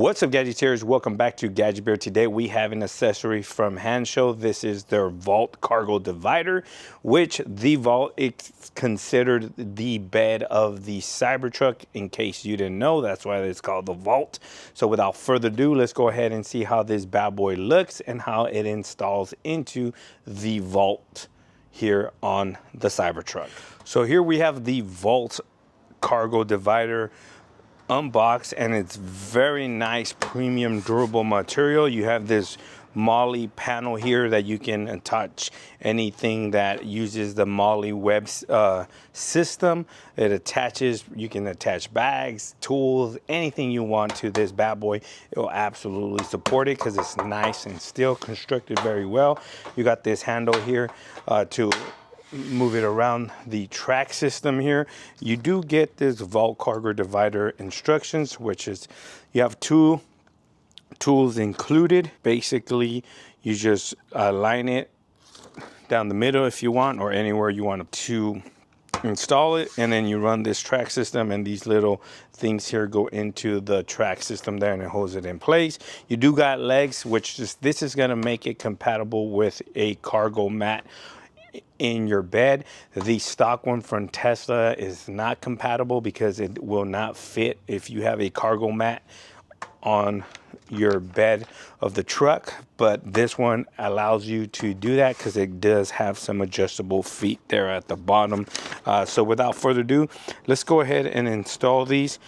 What's up, Gadgeteers? Welcome back to Gadget Bear. Today we have an accessory from Hansshow. This is their Vault Cargo Divider, which the Vault is considered the bed of the Cybertruck. In case you didn't know, that's why it's called the Vault. So without further ado, let's go ahead and see how this bad boy looks and how it installs into the Vault here on the Cybertruck. So here we have the Vault Cargo Divider unboxed, and it's very nice premium durable material. You have this MOLLE panel here that you can attach anything that uses the MOLLE web system. It attaches, you can attach bags, tools, anything you want to this bad boy. It will absolutely support it because it's nice and still constructed very well. You got this handle here to move it around the track system here. You do get this Vault Cargo Divider instructions, which is you have two tools included. Basically, you just line it down the middle if you want, or anywhere you want to install it, and then you run this track system, and these little things here go into the track system there, and it holds it in place. You do got legs, which this is going to make it compatible with a cargo mat in your bed. The stock one from Tesla is not compatible because it will not fit if you have a cargo mat on your bed of the truck, but this one allows you to do that because it does have some adjustable feet there at the bottom. So without further ado, let's go ahead and install these.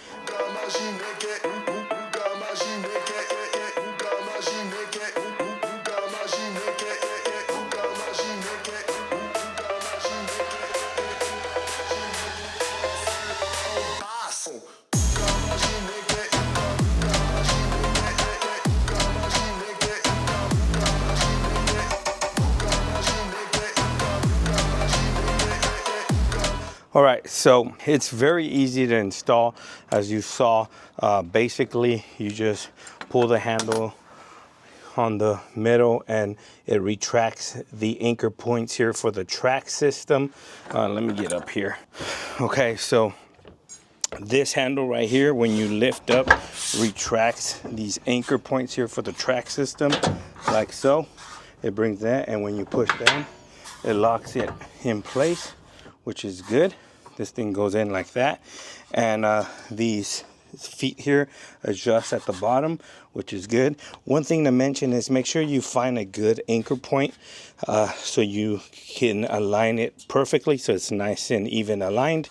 All right, so it's very easy to install. As you saw, basically you just pull the handle on the middle and it retracts the anchor points here for the track system. Let me get up here. Okay, so this handle right here, when you lift up, retracts these anchor points here for the track system, like so. It brings that, and when you push down, it locks it in place, which is good. This thing goes in like that, and these feet here adjust at the bottom, which is good. One thing to mention is make sure you find a good anchor point so you can align it perfectly so it's nice and even aligned,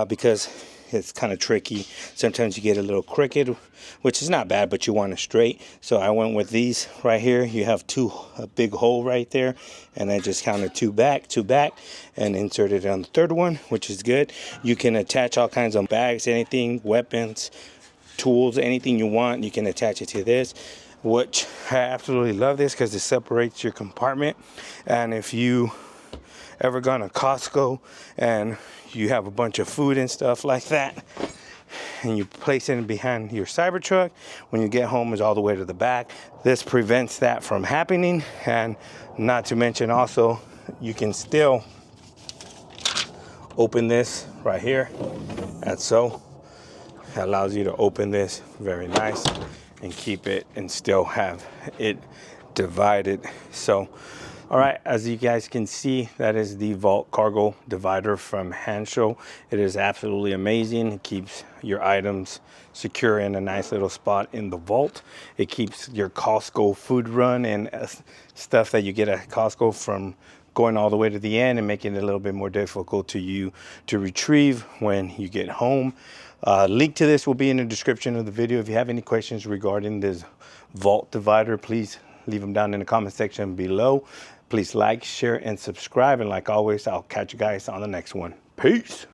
because it's kind of tricky. Sometimes you get a little crooked, which is not bad, but you want it straight. So I went with these right here. You have a big hole right there, and I just counted two back, and inserted it on the third one, which is good. You can attach all kinds of bags, anything, weapons, tools, anything you want. You can attach it to this, which I absolutely love this because it separates your compartment. And if you ever gone to Costco and you have a bunch of food and stuff like that, and you place it behind your Cybertruck, when you get home, it's all the way to the back. This prevents that from happening, and not to mention also, you can still open this right here, and so it allows you to open this very nice and keep it and still have it divided. So all right, as you guys can see, that is the Vault Cargo Divider from Hansshow. It is absolutely amazing. It keeps your items secure in a nice little spot in the vault. It keeps your Costco food run and stuff that you get at Costco from going all the way to the end and making it a little bit more difficult to you to retrieve when you get home. Link to this will be in the description of the video. If you have any questions regarding this Vault Divider, please leave them down in the comment section below. Please like, share, and subscribe. And like always, I'll catch you guys on the next one. Peace.